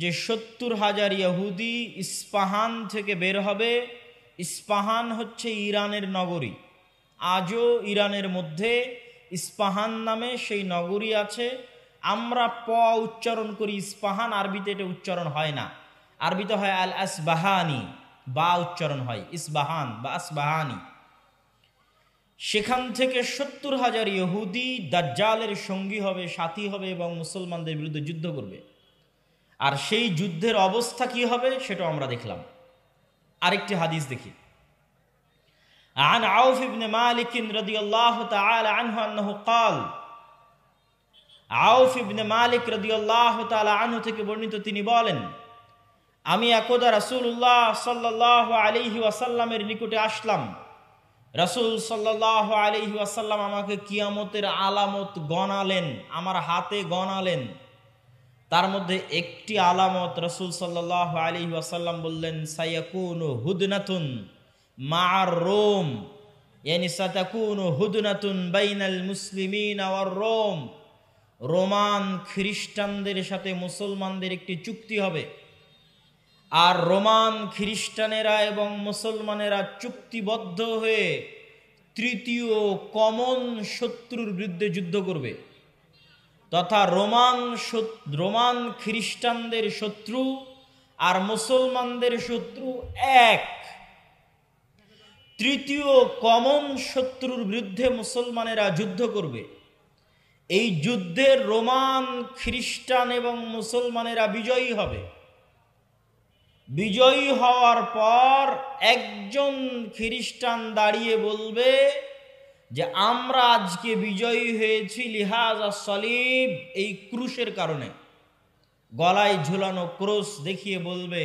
যে 70,000 ইহুদি ইস্পাহান থেকে বের হবে। ইস্পাহান হচ্ছে ইরানের নগরী। আজও ইরানের মধ্যে ইস্পাহান নামে সেই নগরী আছে। আমরা প উচ্চারণ করি ইস্পাহান, আরবিতে এটা উচ্চারণ হয় না। আরবিতে হয় আল আসবাহানি, বা উচ্চারণ হয় ইসবাহান বা আসবাহানি। সেখান থেকে 70,000 ইহুদি দাজ্জালের সঙ্গী হবে, সাথী হবে এবং মুসলমানদের বিরুদ্ধে যুদ্ধ করবে। আর সেই যুদ্ধের অবস্থা কি হবে সেটা আমরা দেখলাম। আরেকটি হাদিস দেখি। عن عوف بن مالك رضي الله تعالى عنه أنه قال আউফ ইবনে মালিক রাদিয়াল্লাহু তাআলা আনহু থেকে বর্ণিত, তিনি বলেন, আমি একদা রাসূলুল্লাহ সাল্লাল্লাহু আলাইহি ওয়াসাল্লামের নিকটে আসলাম। রাসূল সাল্লাল্লাহু আলাইহি ওয়াসাল্লাম আমাকে কিয়ামতের আলামত গণালেন, আমার হাতে গণালেন। তার মধ্যে একটি আলামত রাসূল সাল্লাল্লাহু আলাইহি ওয়াসাল্লাম বললেন, সায়াকুনু হুদনাতুন মা'আর রোম, ইয়ানি সাতাকুনু হুদনাতুন বাইনাল মুসলিমিনা ওয়ার রোম। রোমান খ্রিস্টানদের সাথে মুসলমানদের একটি চুক্তি হবে, আর রোমান খ্রিস্টানেরা এবং মুসলমানেরা চুক্তিবদ্ধ হয়ে তৃতীয় কমন শত্রুর বিরুদ্ধে যুদ্ধ করবে। তথা রোমান খ্রিস্টানদের শত্রু আর মুসলমানদের শত্রু এক। তৃতীয় কমন শত্রুর বিরুদ্ধে মুসলমানেরা যুদ্ধ করবে। এই যুদ্ধে রোমান খ্রিস্টান এবং মুসলমানেরা বিজয়ী হবে। বিজয়ী হওয়ার পর একজন খ্রিস্টান দাঁড়িয়ে বলবে যে আমরা আজকে বিজয়ী হয়েছি লিহাজা সলিব, এই ক্রুশের কারণে। গলায় ঝুলানো ক্রুশ দেখিয়ে বলবে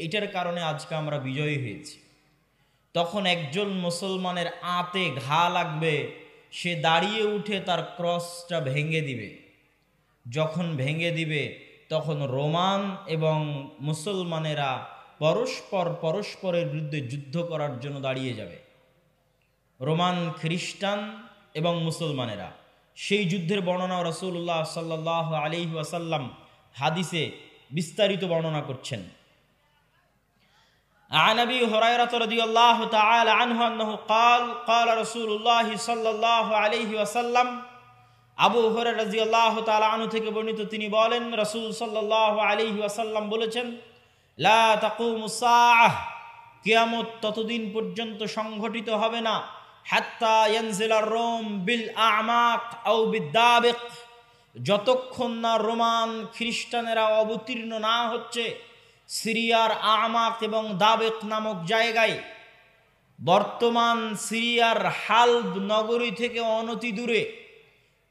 এটার কারণে আজকে আমরা বিজয়ী হয়েছি। তখন একজন মুসলমানের আঁতে ঘা লাগবে, সে দাঁড়িয়ে উঠে তার ক্রসটা ভেঙে দিবে। যখন ভেঙে দিবে তখন রোমান এবং মুসলমানেরা পরস্পরের বিরুদ্ধে যুদ্ধ করার জন্য দাঁড়িয়ে যাবে। রোমান খ্রিস্টান এবং মুসলমানেরা। সেই যুদ্ধের বর্ণনা রাসূলুল্লাহ সাল্লাল্লাহু আলাইহি ওয়াসাল্লাম হাদিসে বিস্তারিত বর্ণনা করছেন। عن أبي هريرة رضي الله تعالى عنه أنه قال قال رسول الله صلى الله عليه وسلم আবু হুরায়রা রাদিয়াল্লাহু তাআলা আনহু থেকে বর্ণিত, তিনি বলেন রাসূল সাল্লাল্লাহু আলাইহি ওয়াসাল্লাম বলেছেন, লা তাকুমুস সাআহ, কিয়ামত ততদিন পর্যন্ত সংঘটিত হবে না, হাত্তা ইয়ানজিলার রোম বিল আ'মাক আও বিদাবিক, যতক্ষণ না রোমান খ্রিস্টানেরা অবতীর্ণ না হচ্ছে সিরিয়ার আমাক এবং দাবেক নামক জায়গায়। বর্তমান সিরিয়ার হালব নগরী থেকে অনতি দূরে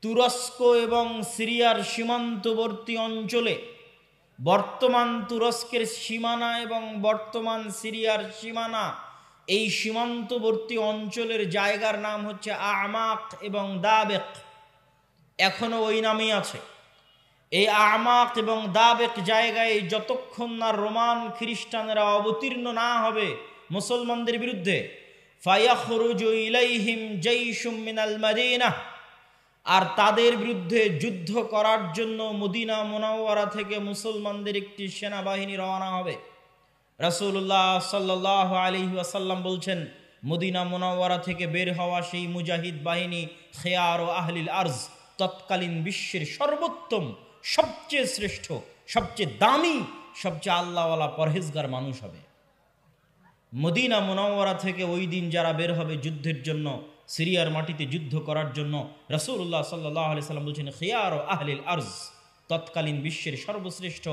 তুরস্ক এবং সিরিয়ার সীমান্তবর্তী অঞ্চলে, বর্তমান তুরস্কের সীমানা এবং বর্তমান সিরিয়ার সীমানা, এই সীমান্তবর্তী অঞ্চলের জায়গার নাম হচ্ছে আমাক এবং দাবেক। এখনো ওই নামই আছে। এই আমাক এবং দাবেক জায়গায় যতক্ষণ না রোমান খ্রিস্টানেরা অবতীর্ণ না হবে মুসলমানদের বিরুদ্ধে, ফায়াখরুজু ইলাইহিম জাইশুম মিনাল মাদিনাহ, আর তাদের বিরুদ্ধে যুদ্ধ করার জন্য মদিনা মুনাওয়ারা থেকে মুসলমানদের একটি সেনাবাহিনী রওনা হবে। রাসূলুল্লাহ সাল্লাল্লাহু আলাইহি ওয়াসাল্লাম বলছেন, মদিনা মুনাওয়ারা থেকে বের হওয়া সেই মুজাহিদ বাহিনী খিয়ার ও আহলিল আরজ, তৎকালীন বিশ্বের সর্বোত্তম, সবচেয়ে শ্রেষ্ঠ, সবচেয়ে দামি, সবচেয়ে আল্লাহওয়ালা পরহেজগার মানুষ হবে। মদিনা মুনাওয়ারা থেকে ওই দিন যারা বের হবে যুদ্ধের জন্য, সিরিয়ার মাটিতে যুদ্ধ করার জন্য, রাসূলুল্লাহ সাল্লাল্লাহু আলাইহি সাল্লাম বলছেন খিয়ার ও আহলিল আরজ, তৎকালীন বিশ্বের সর্বশ্রেষ্ঠ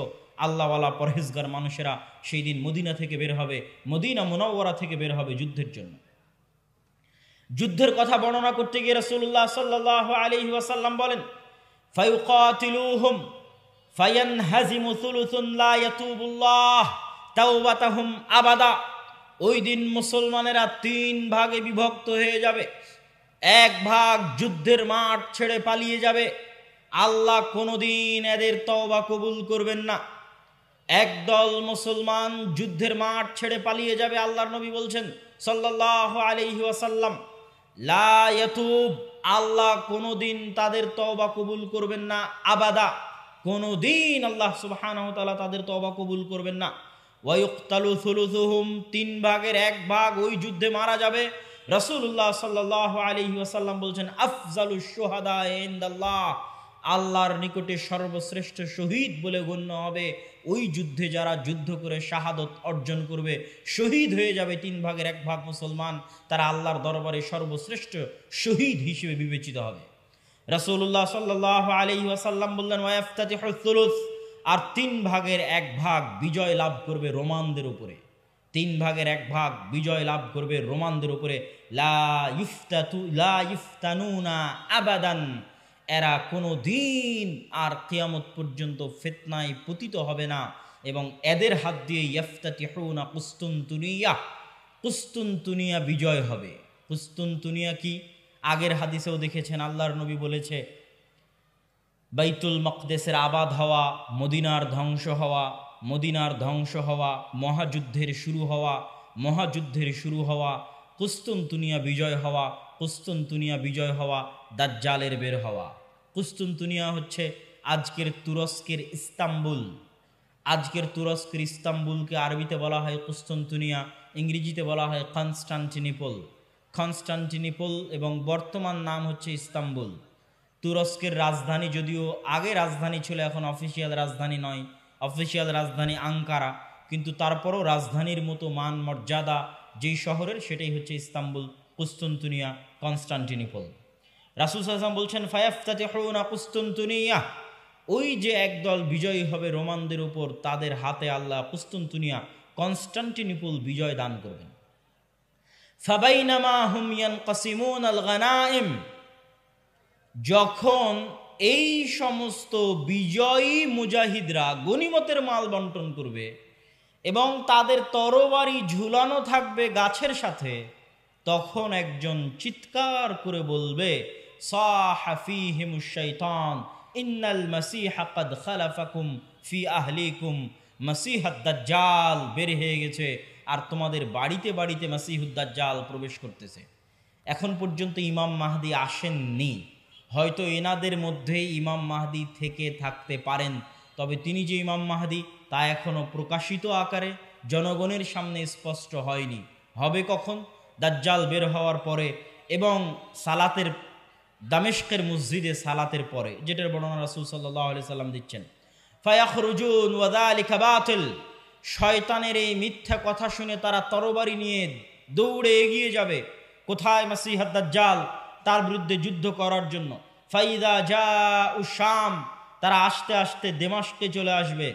আল্লাহওয়ালা পরহেজগার মানুষেরা সেই দিন মদিনা থেকে বের হবে, মদিনা মুনাওয়ারা থেকে বের হবে যুদ্ধের জন্য। যুদ্ধের কথা বর্ণনা করতে গিয়ে রাসূলুল্লাহ সাল্লাল্লাহু আলাইহি ওয়াসাল্লাম বলেন, ফায়ুকাতিলুহুম ফায়ানহাজিমু সুলুসুন লা ইয়াতুবুল্লাহ তাওবাতাহুম আবাদা। ওই দিন মুসলমানেরা 3 ভাগে বিভক্ত হয়ে যাবে। এক ভাগ যুদ্ধের মাঠ ছেড়ে পালিয়ে যাবে, আল্লাহ কোনোদিন এদের তওবা কবুল করবেন না। একদল মুসলমান যুদ্ধের মাঠ ছেড়ে পালিয়ে যাবে, আল্লাহর নবী বলছেন সাল্লাল্লাহু আলাইহি ওয়াসাল্লাম, লা ইয়াতুব, আল্লাহ কোনোদিন তাদের তওবা কবুল করবেন না, আবাদা, কোনো দিন আল্লাহ সুবহানাহু ওয়া তাআলা তাদের তওবা কবুল করবেন না। ওয়ায়ুক্তালু সুলুসুহুম, 3 ভাগের 1 ভাগ ওই যুদ্ধে মারা যাবে। রাসূলুল্লাহ সাল্লাল্লাহু আলাইহি ওয়াসাল্লাম বলছেন আফজালুশ শুহাদা ইনদাল্লাহ, আল্লাহর নিকটে সর্বশ্রেষ্ঠ শহীদ বলে গণ্য হবে ওই যুদ্ধে যারা যুদ্ধ করে শাহাদত অর্জন করবে, শহীদ হয়ে যাবে 3 ভাগের 1 ভাগ মুসলমান, তারা আল্লাহর দরবারে সর্বশ্রেষ্ঠ শহীদ হিসেবে বিবেচিত হবে। রাসূলুল্লাহ সাল্লাল্লাহু আলাইহি ওয়াসাল্লাম বললেন ওয়াফতাতিহুস সুলুস, আর 3 ভাগের 1 ভাগ বিজয় লাভ করবে রোমানদের উপরে। 3 ভাগের 1 ভাগ বিজয় লাভ করবে রোমানদের উপরে। লা ইফতানুনা আবাদান, এরা কোনো দিন আর কিয়ামত পর্যন্ত ফিতনায় পতিত হবে না, এবং এদের হাত দিয়ে ইফতাতিহুনা কুস্তুনতুনিয়া, কুস্তুনতুনিয়া বিজয় হবে। কুস্তুনতুনিয়া কি? আগের হাদিসেও দেখেছেন আল্লাহর নবী বলেছে বাইতুল মাকদেসের আবাদ হওয়া, মদিনার ধ্বংস হওয়া, মদিনার ধ্বংস হওয়া, মহাযুদ্ধের শুরু হওয়া, মহাযুদ্ধের শুরু হওয়া, কুস্তুনতুনিয়া বিজয় হওয়া, কুস্তুনতুনিয়া বিজয় হওয়া, দাজ্জালের বের হওয়া। কুস্তুনতুনিয়া হচ্ছে আজকের তুরস্কের ইস্তাম্বুল। আজকের তুরস্কের ইস্তাম্বুলকে আরবিতে বলা হয় কুস্তুনতুনিয়া, ইংরেজিতে বলা হয় কনস্টান্টিনোপল। কনস্টান্টিনোপল এবং বর্তমান নাম হচ্ছে ইস্তাম্বুল। তুরস্কের রাজধানী, যদিও আগে রাজধানী ছিল, এখন অফিসিয়াল রাজধানী নয়, অফিসিয়াল রাজধানী আঙ্কারা, কিন্তু তারপরও রাজধানীর মতো মান মর্যাদা যেই শহরের, সেটাই হচ্ছে ইস্তাম্বুল, কুস্তুনতুনিয়া, কনস্টান্টিনোপল। রাসূল সাল্লাল্লাহু আলাইহি ওয়াসাল্লাম বলছেন ফায়াফতাতিহুনা কুস্তুনতুনিয়া, ওই যে একদল বিজয়ী হবে রোমানদের উপর, তাদের হাতে আল্লাহ কুস্তুনতুনিয়া, কনস্টান্টিনোপল বিজয় দান করবেন। ফাবাইনামা হুম ইয়ানকাসিমুনাল গানাইম, যখন এই সমস্ত বিজয়ী মুজাহিদরা গনিমতের মাল বন্টন করবে এবং তাদের তরবারি ঝুলানো থাকবে গাছের সাথে, তখন একজন চিৎকার করে বলবে সাহা ফীহিমুশ শাইতান ইন্নাল মাসীহা ক্বাদ খালাফাকুম ফি আহলিকুম, মাসীহুদ দাজ্জাল বের হয়ে গেছে আর তোমাদের বাড়িতে বাড়িতে মাসীহুদ দাজ্জাল প্রবেশ করতেছে। এখন পর্যন্ত ইমাম মাহদী আসেননি, হয়তো এনাদের মধ্যে ইমাম মাহদী থেকে থাকতে পারেন, তবে তিনি যে ইমাম মাহদী তা এখনও প্রকাশিত আকারে জনগণের সামনে স্পষ্ট হয়নি। হবে কখন? দাজ্জাল বের হওয়ার পরে এবং সালাতের, দামেস্কের মসজিদে সালাতের পরে, যেটার বর্ণনা রাসূল সাল্লাল্লাহু আলাইহি সাল্লাম দিচ্ছেন। ফায়াখরুজুন ওয়া যালিকা বাতিল, শয়তানের এই মিথ্যা কথা শুনে তারা তরবারি নিয়ে দৌড়ে এগিয়ে যাবে কোথায়? মাসীহুদ দাজ্জাল, তার বিরুদ্ধে যুদ্ধ করার জন্য। ফাইদা জাউ শাম, তারা আস্তে আস্তে দেমাশকে চলে আসবে।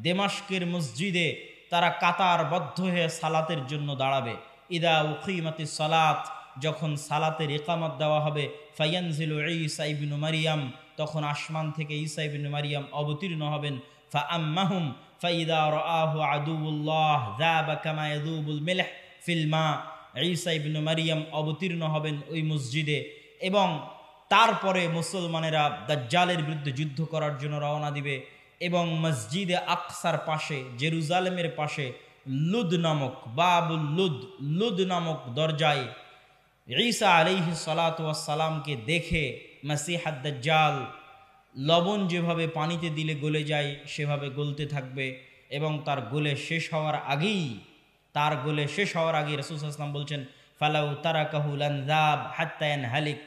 দেমাশকের মসজিদে তারা কাতারবদ্ধ হয়ে সালাতের জন্য দাঁড়াবে। ইদা উকিমাতিস সালাত, যখন সালাতের ইকামত দেওয়া হবে, ফায়ানজিলু ঈসা ইবনু মারিয়াম, তখন আসমান থেকে ঈসা ইবনু মারিয়াম অবতীর্ণ হবেন। ফাআম্মাহুম ফাইদা রাআহু আদুউল্লাহ যাবা কামা ইয়াযুবুল মিলহ ফিল মা, ঈসা ইবনু মারিয়াম অবতীর্ণ হবেন ওই মসজিদে, এবং তারপরে মুসলমানেরা দাজ্জালের বিরুদ্ধে যুদ্ধ করার জন্য রওনা দিবে। এবং মসজিদে আকসার পাশে, জেরুজালেমের পাশে লুদ নামক, বাবুল লুদ, লুদ নামক দরজায় ঈসা আলাইহিস সালাতু ওয়াস সালামকে দেখে মাসীহুদ দাজ্জাল লবণ যেভাবে পানিতে দিলে গলে যায় সেভাবে গলতে থাকবে, এবং তার গলে শেষ হওয়ার আগেই, তার গলে শেষ হওয়ার আগে রাসূল সাল্লাল্লাহু আলাইহি ওয়াসাল্লাম বলছেন ফালাউ তারাকাহু লানযাব হাত্তা ইয়ানহালিক,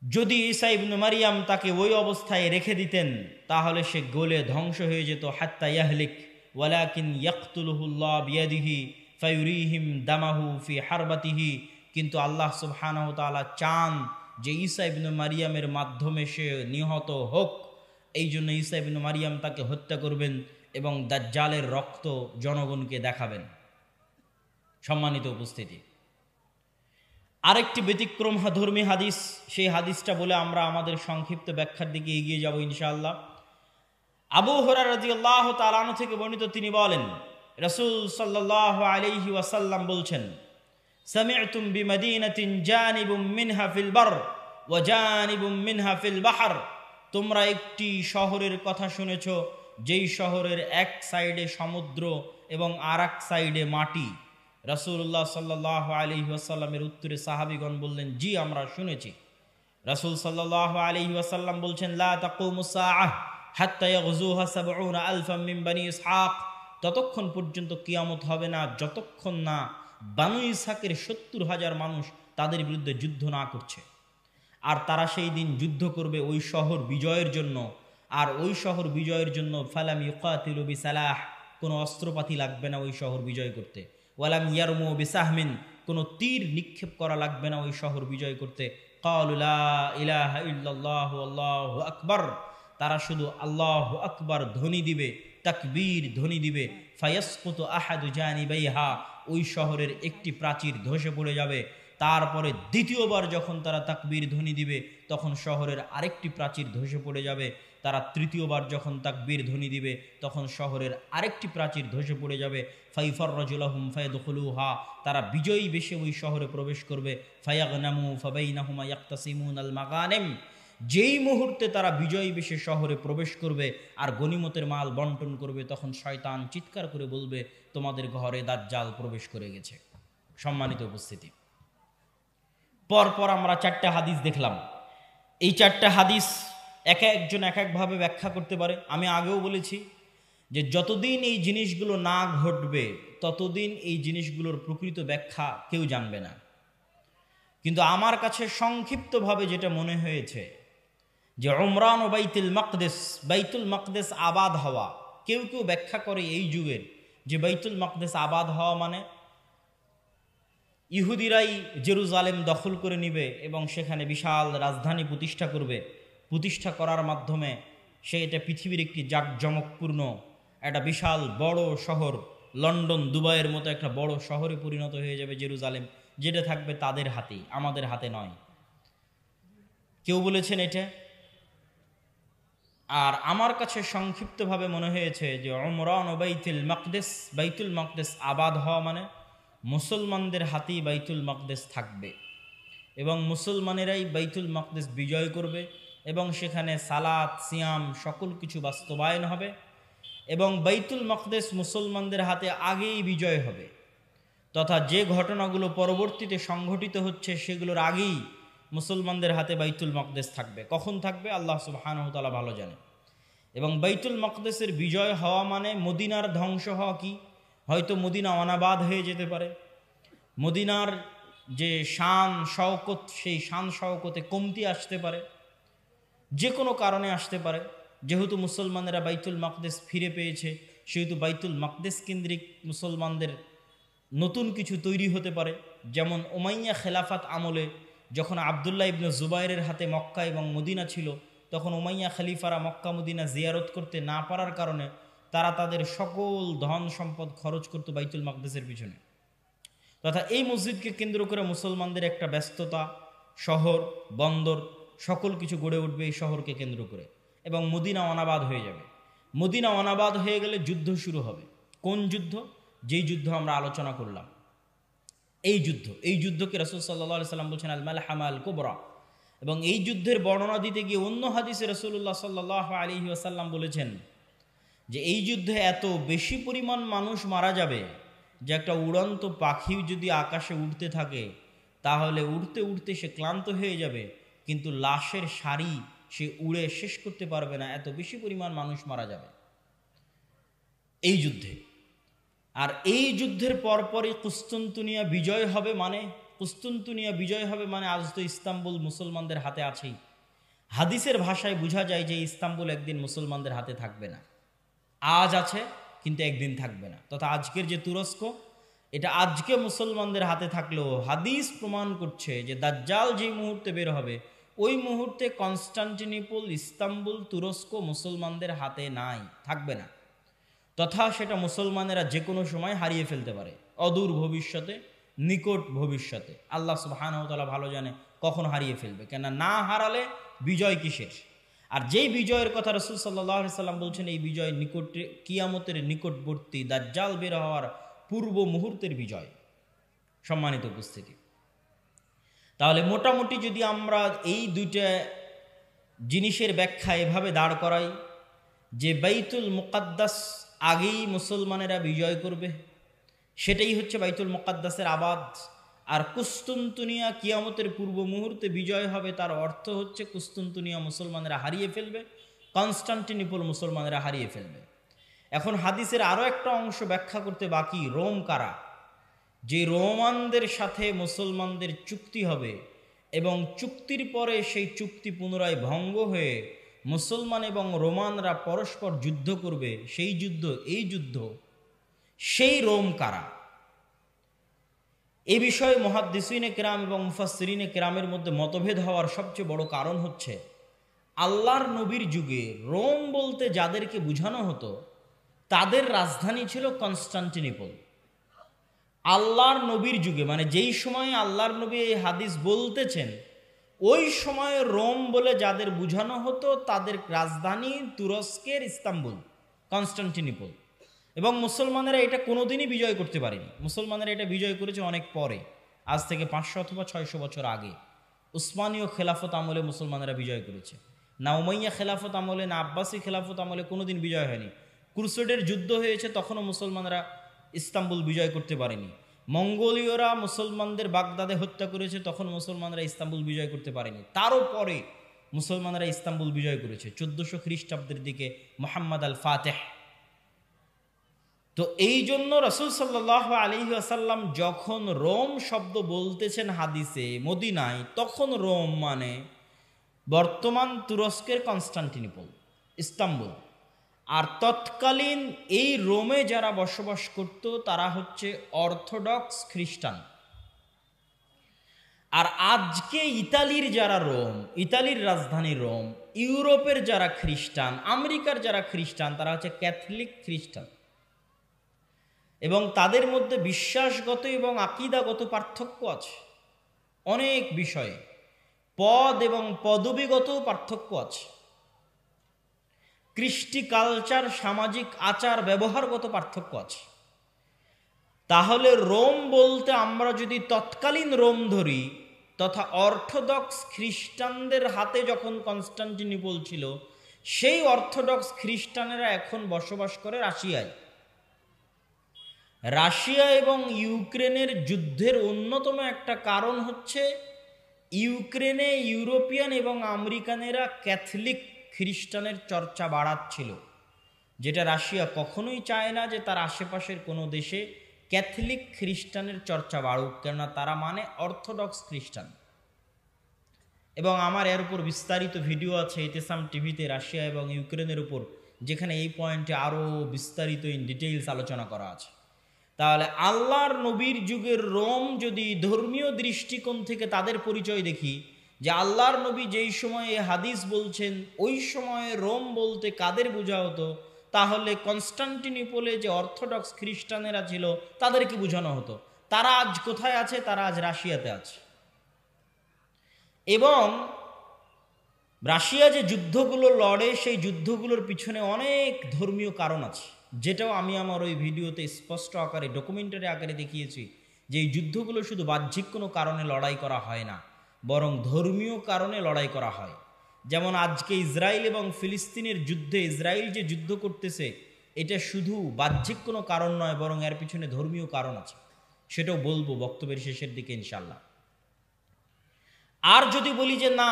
যদি ঈসা ইবনু মারিয়াম তাকে ওই অবস্থায় রেখে দিতেন তাহলে সে গলে ধ্বংস হয়ে যেত। হাত্তা ইয়াহলিক ওয়ালাকিন ইয়াকতুলুহুল্লাহ বিয়াদিহি ফায়ুরিহিম দামাহু ফি হারবাতিহি, কিন্তু আল্লাহ সুবহানাহু ওয়া তাআলা চান যে ঈসা ইবনু মারিয়ামের মাধ্যমে সে নিহত হোক, এই জন্য ঈসা ইবনু মারিয়াম তাকে হত্যা করবেন এবং দাজ্জালের রক্ত জনগণকে দেখাবেন। সম্মানিত উপস্থিতি, আরেকটি ব্যতিক্রম ধর্মী হাদিস, সেই হাদিসটা বলে আমরা আমাদের সংক্ষিপ্ত ব্যাখ্যার দিকে এগিয়ে যাব ইনশাআল্লাহ। আবু হুরায়রা রাদিয়াল্লাহু তাআলা আনহু থেকে বর্ণিত, তিনি বলেন রাসূল সাল্লাল্লাহু আলাইহি ওয়াসাল্লাম বলছেন সামি'তুম বিমাদিনাতিন জানিবুম মিনহা ফিল বার ওয়া জানিবুম মিনহা ফিল বাহর, তোমরা একটি শহরের কথা শুনেছ যেই শহরের এক সাইডে সমুদ্র এবং আর এক সাইডে মাটি। রাসূলুল্লাহ সাল্লাল্লাহু আলাইহি ওয়াসাল্লামের উত্তরে সাহাবীগণ বললেন জি আমরা শুনেছি। রাসূল সাল্লাল্লাহু আলাইহি ওয়াসাল্লাম বলছেন, লা তাকুমুস সাআহ হাত্তা ইয়াগযুহা ৭০ আলফাম মিন বনি ইসহাক, ততক্ষণ পর্যন্ত কিয়ামত হবে না যতক্ষণ না বানু ইসহাকের ৭০,০০০ মানুষ তাদের বিরুদ্ধে যুদ্ধ না করছে। আর তারা সেই দিন যুদ্ধ করবে ওই শহর বিজয়ের জন্য। আর ওই শহর বিজয়ের জন্য ফালাম ইউকাতিলু বিসালাহ, কোনো অস্ত্রপাতি লাগবে না ওই শহর বিজয় করতে। ওয়ালাম ইয়ারমু বিসাহমিন, কোনো তীর নিক্ষেপ করা লাগবে না ওই শহর বিজয় করতে। ক্বালু লা ইলাহা ইল্লাল্লাহু আল্লাহু আকবার, তারা শুধু আল্লাহু আকবার ধ্বনি দিবে, তাকবীর ধ্বনি দিবে। ফায়াসকুতু আহাদু জানিবাইহা, ওই শহরের একটি প্রাচীর ধসে পড়ে যাবে। তারপরে দ্বিতীয়বার যখন তারা তাকবীর ধ্বনি দিবে তখন শহরের আরেকটি প্রাচীর ধসে পড়ে যাবে। তারা তৃতীয়বার যখন তাকবীর ধ্বনি দিবে তখন শহরের আরেকটি প্রাচীর ধসে পড়ে যাবে। ফাইফাররাজু লাহুম ফায়াদখুলুহা, তারা বিজয়ী বেশে ওই শহরে প্রবেশ করবে। ফায়াগনামু ফাবাইনাহুমা ইয়াকতাসিমুনাল মাগানিম, যেই মুহূর্তে তারা বিজয়ী বেশে শহরে প্রবেশ করবে আর গনিমতের মাল বন্টন করবে, তখন শয়তান চিৎকার করে বলবে, তোমাদের ঘরে দাজ্জাল প্রবেশ করে গেছে। সম্মানিত উপস্থিতি, পরপর আমরা 4টা হাদিস দেখলাম। এই 4টা হাদিস এক একজন এক একভাবে ব্যাখ্যা করতে পারে। আমি আগেও বলেছি যে যতদিন এই জিনিসগুলো না ঘটবে ততদিন এই জিনিসগুলোর প্রকৃত ব্যাখ্যা কেউ জানবে না। কিন্তু আমার কাছে সংক্ষিপ্তভাবে যেটা মনে হয়েছে যে উমরান ও বাইতুল মাকদেস আবাদ হওয়া, কেউ কেউ ব্যাখ্যা করে এই যুগের যে বাইতুল মাকদেস আবাদ হওয়া মানে ইহুদিরাই জেরুজালেম দখল করে নিবে এবং সেখানে বিশাল রাজধানী প্রতিষ্ঠা করবে। প্রতিষ্ঠা করার মাধ্যমে সে এটা পৃথিবীর একটি জাঁকজমকপূর্ণ একটা বিশাল বড় শহর, লন্ডন দুবাইয়ের মতো একটা বড় শহরে পরিণত হয়ে যাবে জেরুজালেম, যেটা থাকবে তাদের হাতেই, আমাদের হাতে নয়। কেউ বলেছেন এটা। আর আমার কাছে সংক্ষিপ্তভাবে মনে হয়েছে যে উমরান ও বাইতুল মাকদেস আবাদ হওয়া মানে মুসলমানদের হাতেই বাইতুল মাকদেস থাকবে এবং মুসলমানেরাই বাইতুল মাকদেস বিজয় করবে এবং সেখানে সালাত সিয়াম সকল কিছু বাস্তবায়ন হবে এবং বাইতুল মাকদেস মুসলমানদের হাতে আগেই বিজয় হবে, তথা যে ঘটনাগুলো পরবর্তীতে সংঘটিত হচ্ছে সেগুলোর আগেই মুসলমানদের হাতে বাইতুল মাকদেস থাকবে। কখন থাকবে আল্লাহ সুবহানাহু ওয়া তাআলা ভালো জানেন। এবং বাইতুল মাকদেসের বিজয় হওয়া মানে মদিনার ধ্বংস হওয়া কি? হয়তো মদিনা অনাবাদ হয়ে যেতে পারে, মদিনার যে শান শওকত সেই শান শওকতে কমতি আসতে পারে, যে কোনো কারণে আসতে পারে। যেহেতু মুসলমানেরা বাইতুল মাকদেস ফিরে পেয়েছে সেহেতু বাইতুল মাকদেস কেন্দ্রিক মুসলমানদের নতুন কিছু তৈরি হতে পারে। যেমন উমাইয়া খেলাফাত আমলে যখন আবদুল্লাহ ইবনে জুবাইরের হাতে মক্কা এবং মদিনা ছিল, তখন উমাইয়া খলিফারা মক্কা মদিনা জিয়ারত করতে না পারার কারণে তারা তাদের সকল ধন সম্পদ খরচ করত বাইতুল মাকদেসের পিছনে। তথা এই মসজিদকে কেন্দ্র করে মুসলমানদের একটা ব্যস্ততা, শহর বন্দর সকল কিছু গড়ে উঠবে এই শহরকে কেন্দ্র করে এবং মদিনা অনাবাদ হয়ে যাবে। মদিনা অনাবাদ হয়ে গেলে যুদ্ধ শুরু হবে। কোন যুদ্ধ? যেই যুদ্ধ আমরা আলোচনা করলাম, এই যুদ্ধকে রাসূল সাল্লাল্লাহু আলাইহি সাল্লাম বলছেন আল মালহামা আল কুবরা। এবং এই যুদ্ধের বর্ণনা দিতে গিয়ে অন্য হাদিসে রাসূলুল্লাহ সাল্লাল্লাহু আলাইহি ওয়াসাল্লাম বলেছেন যে এই যুদ্ধে এত বেশি পরিমাণ মানুষ মারা যাবে যে একটা উড়ন্ত পাখি যদি আকাশে উড়তে থাকে তাহলে উড়তে উড়তে সে ক্লান্ত হয়ে যাবে, কিন্তু লাশের সারি সে উড়ে শেষ করতে পারবে না, এত বেশি পরিমাণ মানুষ মারা যাবে এই যুদ্ধে। আর এই যুদ্ধের পরপরই কুস্তুনতুনিয়া বিজয় হবে মানে আজ তো ইস্তাম্বুল মুসলমানদের হাতে আছেই। হাদিসের ভাষায় বোঝা যায় যে ইস্তাম্বুল একদিন মুসলমানদের হাতে থাকবে না। আজ আছে কিন্তু একদিন থাকবে না। তথা আজকের যে তুরস্ক, এটা আজকে মুসলমানদের হাতে থাকলেও হাদিস প্রমাণ করছে যে দাজ্জাল যেই মুহূর্তে বের হবে ওই মুহূর্তে কনস্টান্টিনোপল, ইস্তাম্বুল, তুরস্ক মুসলমানদের হাতে নাই, থাকবে না। তথা সেটা মুসলমানেরা যে কোনো সময় হারিয়ে ফেলতে পারে, অদূর ভবিষ্যতে, নিকট ভবিষ্যতে। আল্লাহ সুবহানাহু ওয়া তাআলা ভালো জানে কখন হারিয়ে ফেলবে, কেন না হারালে বিজয় কিসের? আর যেই বিজয়ের কথা রাসূল সাল্লাল্লাহু আলাইহি সাল্লাম বলছেন এই বিজয় নিকটে, কিয়ামতের নিকটবর্তী, দাজ্জাল বের হওয়ার পূর্ব মুহূর্তের বিজয়। সম্মানিত উপস্থিতি, তাহলে মোটামুটি যদি আমরা এই দুইটা জিনিসের ব্যাখ্যা এভাবে দাঁড় করাই যে বাইতুল মুকাদ্দাস আগেই মুসলমানেরা বিজয় করবে, সেটাই হচ্ছে বাইতুল মুকাদ্দাসের আবাদ। আর কুস্তুনতুনিয়া কিয়ামতের পূর্ব মুহূর্তে বিজয় হবে, তার অর্থ হচ্ছে কুস্তুনতুনিয়া মুসলমানেরা হারিয়ে ফেলবে, কনস্টান্টিনোপল মুসলমানেরা হারিয়ে ফেলবে। এখন হাদিসের আরও একটা অংশ ব্যাখ্যা করতে বাকি, রোম কারা? যে রোমানদের সাথে মুসলমানদের চুক্তি হবে এবং চুক্তির পরে সেই চুক্তি পুনরায় ভঙ্গ হয়ে মুসলমান এবং রোমানরা পরস্পর যুদ্ধ করবে, সেই যুদ্ধ, এই যুদ্ধ, সেই রোম কারা? এই বিষয়ে মুহাদ্দিসিনে কেরাম এবং মুফাসসিরিনে কেরামের মধ্যে মতভেদ হওয়ার সবচেয়ে বড় কারণ হচ্ছে আল্লাহর নবীর যুগে রোম বলতে যাদেরকে বোঝানো হতো তাদের রাজধানী ছিল কনস্টান্টিনোপল। আল্লাহর নবীর যুগে, মানে যেই সময়ে আল্লাহর নবী এই হাদিস বলতেছেন, ওই সময়ে রোম বলে যাদের বোঝানো হতো তাদের রাজধানী তুরস্কের ইস্তাম্বুল, কনস্টান্টিনোপল। এবং মুসলমানেরা এটা কোনোদিনই বিজয় করতে পারেনি। মুসলমানেরা এটা বিজয় করেছে অনেক পরে, আজ থেকে 500 অথবা 600 বছর আগে। উসমানীয় খেলাফত আমলে মুসলমানেরা বিজয় করেছে, না উমাইয়া খেলাফত আমলে, না আব্বাসী খেলাফত আমলে কোনোদিন বিজয় হয়নি। ক্রুসেডের যুদ্ধ হয়েছে, তখনও মুসলমানরা ইস্তাম্বুল বিজয় করতে পারেনি। মঙ্গোলীয়রা মুসলমানদের বাগদাদে হত্যা করেছে, তখন মুসলমানরা ইস্তাম্বুল বিজয় করতে পারেনি। তারও পরে মুসলমানরা ইস্তাম্বুল বিজয় করেছে 1400 খ্রিস্টাব্দের দিকে, মুহাম্মদ আল ফাতেহ। তো এই জন্য রাসূল সাল্লাল্লাহু আলাইহি ওয়াসাল্লাম যখন রোম শব্দ বলতেছেন হাদিসে মদিনায়, তখন রোম মানে বর্তমান তুরস্কের কনস্টান্টিনোপল, ইস্তাম্বুল। আর তৎকালীন এই রোমে যারা বসবাস করত তারা হচ্ছে অর্থোডক্স খ্রিস্টান। আর আজকে ইতালির যারা রোম, ইতালির রাজধানী রোম, ইউরোপের যারা খ্রিস্টান, আমেরিকার যারা খ্রিস্টান, তারা হচ্ছে ক্যাথলিক খ্রিস্টান। এবং তাদের মধ্যে বিশ্বাসগত এবং আকীদাগত পার্থক্য আছে অনেক বিষয়ে, পদ এবং পদবীগত পার্থক্য আছে, কৃষ্টি কালচার, সামাজিক আচার ব্যবহারগত পার্থক্য আছে। তাহলে রোম বলতে আমরা যদি তৎকালীন রোম ধরি, তথা অর্থোডক্স খ্রিস্টানদের হাতে যখন কনস্টান্টিনোপল ছিল, সেই অর্থোডক্স খ্রিস্টানেরা এখন বসবাস করে রাশিয়ায়। রাশিয়া এবং ইউক্রেনের যুদ্ধের অন্যতম একটা কারণ হচ্ছে ইউক্রেনে ইউরোপিয়ান এবং আমেরিকানেরা ক্যাথলিক খ্রিস্টানের চর্চা বাড়াচ্ছিল, যেটা রাশিয়া কখনোই চায় না যে তার আশেপাশের কোনো দেশে ক্যাথলিক খ্রিস্টানের চর্চা বাড়ুক, কেননা তারা মানে অর্থোডক্স খ্রিস্টান। এবং আমার এর উপর বিস্তারিত ভিডিও আছে ইতিসাম টিভিতে রাশিয়া এবং ইউক্রেনের উপর, যেখানে এই পয়েন্টে আরও বিস্তারিত ইন ডিটেইলস আলোচনা করা আছে। তাহলে আল্লাহর নবীর যুগের রোম যদি ধর্মীয় দৃষ্টিকোণ থেকে তাদের পরিচয় দেখি, যে আল্লাহর নবী যেই সময়ে হাদিস বলছেন ওই সময়ে রোম বলতে কাদের বোঝা হতো, তাহলে কনস্টান্টিনোপলে যে অর্থোডক্স খ্রিস্টানেরা ছিল তাদেরকে বোঝানো হতো। তারা আজ কোথায় আছে? তারা আজ রাশিয়াতে আছে। এবং রাশিয়া যে যুদ্ধগুলো লড়ে, সেই যুদ্ধগুলোর পিছনে অনেক ধর্মীয় কারণ আছে, যেটাও আমি আমার ওই ভিডিওতে স্পষ্ট আকারে ডকুমেন্টারি আকারে দেখিয়েছি, যে এই যুদ্ধগুলো শুধু বাহ্যিক কোনো কারণে লড়াই করা হয় না, বরং ধর্মীয় কারণে লড়াই করা হয়। যেমন আজকে ইসরায়েল এবং ফিলিস্তিনের যুদ্ধে ইসরায়েল যে যুদ্ধ করতেছে, এটা শুধু বাহ্যিক কোনো কারণ নয়, বরং এর পিছনে ধর্মীয় কারণ আছে, সেটাও বলবো বক্তব্যের শেষের দিকে ইনশাল্লাহ। আর যদি বলি যে না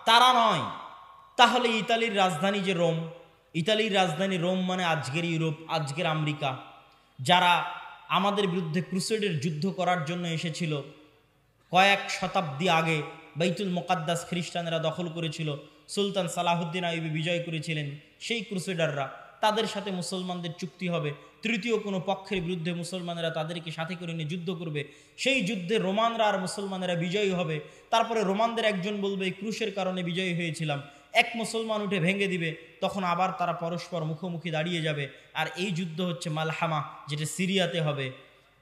তারা নয়, তাহলে ইতালির রাজধানী যে রোম, ইতালির রাজধানী রোম মানে আজকের ইউরোপ, আজকের আমেরিকা, যারা আমাদের বিরুদ্ধে ক্রুসেডের যুদ্ধ করার জন্য এসেছিল, কয়েক শতাব্দী আগে বাইতুল মুকাদ্দাস খ্রিস্টানেরা দখল করেছিল, সুলতান সালাহুদ্দিন আইয়ুবী বিজয় করেছিলেন, সেই ক্রুসেডাররা, তাদের সাথে মুসলমানদের চুক্তি হবে, তৃতীয় কোনো পক্ষের বিরুদ্ধে মুসলমানেরা তাদেরকে সাথে করে নিয়ে যুদ্ধ করবে, সেই যুদ্ধে রোমানরা আর মুসলমানেরা বিজয়ী হবে। তারপরে রোমানদের একজন বলবে এই ক্রুশের কারণে বিজয়ী হয়েছিলাম, এক মুসলমান উঠে ভেঙে দিবে, তখন আবার তারা পরস্পর মুখোমুখি দাঁড়িয়ে যাবে। আর এই যুদ্ধ হচ্ছে মালহামা, যেটা সিরিয়াতে হবে।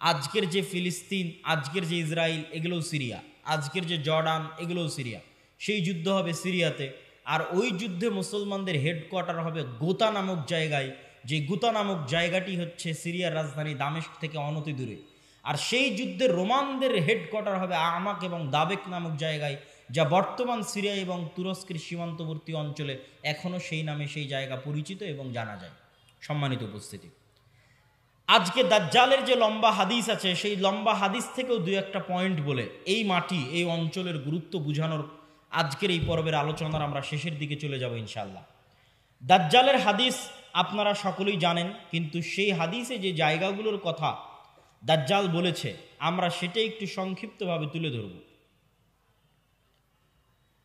আজকের যে ফিলিস্তিন, আজকের যে ইসরায়েল, এগুলোও সিরিয়া, আজকের যে জর্ডান, এগুলোও সিরিয়া। সেই যুদ্ধ হবে সিরিয়াতে। আর ওই যুদ্ধে মুসলমানদের হেডকোয়ার্টার হবে গোতা নামক জায়গায়, যে গোতা নামক জায়গাটি হচ্ছে সিরিয়ার রাজধানী দামেস্ক থেকে অনতি দূরে। আর সেই যুদ্ধে রোমানদের হেডকোয়ার্টার হবে আমাক এবং দাবেক নামক জায়গায়, যা বর্তমান সিরিয়া এবং তুরস্কের সীমান্তবর্তী অঞ্চলে এখনও সেই নামে সেই জায়গা পরিচিত এবং জানা যায়। সম্মানিত উপস্থিতি, আজকে দাজ্জালের যে লম্বা হাদিস আছে সেই লম্বা হাদিস থেকেও দু একটা পয়েন্ট বলে এই মাটি এই অঞ্চলের গুরুত্ব বুঝানোর আজকের এই পর্বের আলোচনার আমরা শেষের দিকে চলে যাব ইনশাআল্লাহ। দাজ্জালের হাদিস আপনারা সকলেই জানেন, কিন্তু সেই হাদিসে যে জায়গাগুলোর কথা দাজ্জাল বলেছে আমরা সেটাই একটু সংক্ষিপ্তভাবে তুলে ধরব।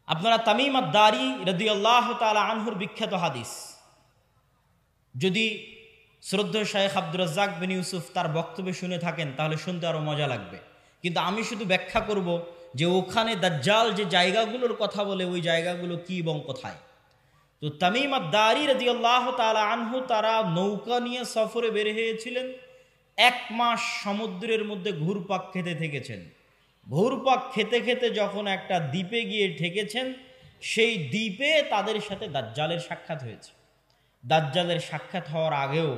আপনারা তামিম আদ-দারি রাদিয়াল্লাহু তাআলা আনহুর বিখ্যাত হাদিস, যদি শ্রদ্ধেয় শায়েখ আব্দুর রাজ্জাক বিন ইউসুফ তার বক্তব্য শুনে থাকেন তাহলে শুনতে আরো মজা লাগবে, কিন্তু আমি শুধু ব্যাখ্যা করব যে ওখানে দাজ্জাল যে জায়গাগুলোর কথা বলে ওই জায়গাগুলো কি এবং কোথায়। তো তামিম আদ-দারি রাদিয়াল্লাহু তাআলা আনহু তারা নৌকা নিয়ে সফরে বের হয়েছিলেন, 1 মাস সমুদ্রের মধ্যে ঘুরপাক খেতে থেকেছেন। ঘুরপাক খেতে খেতে যখন একটা দ্বীপে গিয়ে ঠেকেছেন, সেই দ্বীপে তাদের সাথে দাজ্জালের সাক্ষাৎ হয়েছে। দাজ্জালের সাক্ষাৎ হওয়ার আগেও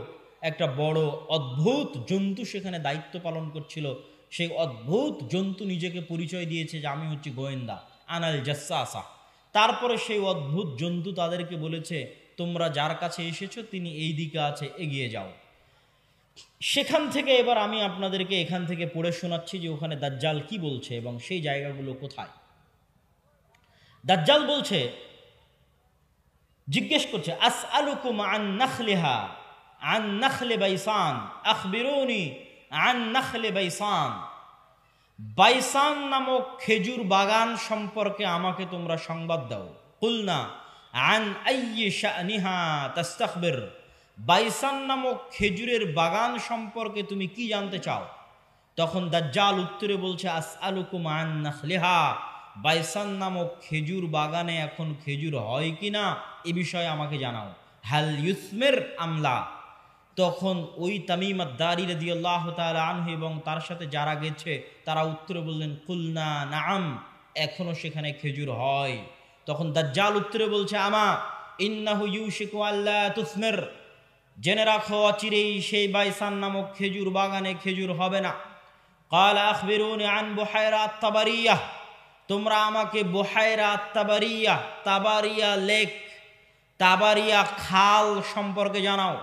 একটা বড় অদ্ভুত জন্তু সেখানে দায়িত্ব পালন করছিল। সেই অদ্ভুত জন্তু নিজেকে পরিচয় দিয়েছে যে আমি হচ্ছি গোয়েন্দা, আনাল জাসসাসা। তারপরে সেই অদ্ভুত জন্তু তাদেরকে বলেছে তোমরা যার কাছে এসেছো তিনি এই দিকে আছে, এগিয়ে যাও। সেখান থেকে এবার আমি আপনাদেরকে এখান থেকে পড়ে শোনাচ্ছি যে ওখানে দাজ্জাল কি বলছে এবং সেই জায়গাগুলো কোথায়। দাজ্জাল বলছে, জিজ্ঞেস করছে, আসআলুকুম আন নাখলিহা আন নাখলে বাইসান আখবিরুনি আন নাখলে বাইসান। বাইসান নামক খেজুর বাগান সম্পর্কে আমাকে তোমরা সংবাদ দাও। কুলনা আন আইয়ি শানিহা তাস্তাখবির। বাইসান নামক খেজুরের বাগান সম্পর্কে তুমি কি জানতে চাও? তখন দাজ্জাল উত্তরে বলছে, আসআলুকুম আন নাখলিহা। বাইসান নামক খেজুর বাগানে এখন খেজুর হয় কিনা এ বিষয়ে আমাকে জানাও। হাল ইউসমির আমলা। তখন ওই তামিম আদ-দারি রাদিয়াল্লাহু তাআলা আনহু এবং তার সাথে যারা গেছে তারা উত্তরে বললেন, কুলনা নাআম, এখনো সেখানে খেজুর হয়। তখন দাজ্জাল উত্তরে বলছে, আমা ইন্নাহু ইউশিকু আল্লা তুসমির। জেনে রাখো অচিরেই সেই বাইসান নামক খেজুর বাগানে খেজুর হবে না। ক্বালা আখবিরুনি আন বুহায়রা আত-তাবারিয়াহ। তোমরা আমাকে বুহায়রা আত-তাবারিয়াহ, তাবারিয়া লেক, তাবারিয়া খাল সম্পর্কে জানাও।